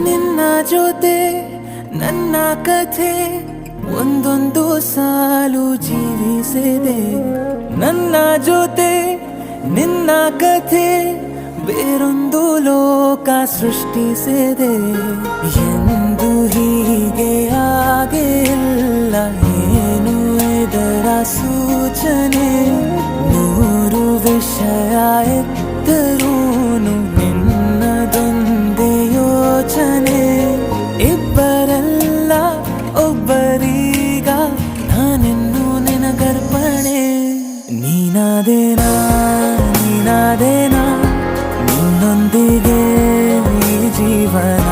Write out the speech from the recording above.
ನಿನ್ನ ಜೊತೆ ನನ್ನ ಕಥೆ ಒಂದೊಂದು ಸಾಲು ಜೀವಿಸಿದೆ. ನನ್ನ ಜೊತೆ ನಿನ್ನ ಕಥೆ ಬೇರೊಂದು ಲೋಕ ಸೃಷ್ಟಿಸಿದೆ. ಎಂದು ಹೀಗೆ ಆಗಿಲ್ಲ, ಏನು ಇದರ ಸೂಚನೆ? ನೂರು ವಿಷಯ ಎತ್ತರೂನು ನಿನ್ನದೊಂದೇ ಯೋಚನೆ. ಇಬ್ಬರಲ್ಲ ಒಬ್ಬರೀಗ ನಾನೆನ್ನು ನಿನಗರ್ಪಣೆ. ನೀನಾದೇನಾ ನೀನಾದೇನಾ ನಿನ್ನೊಂದಿಗೆ ಈ ಜೀವನ.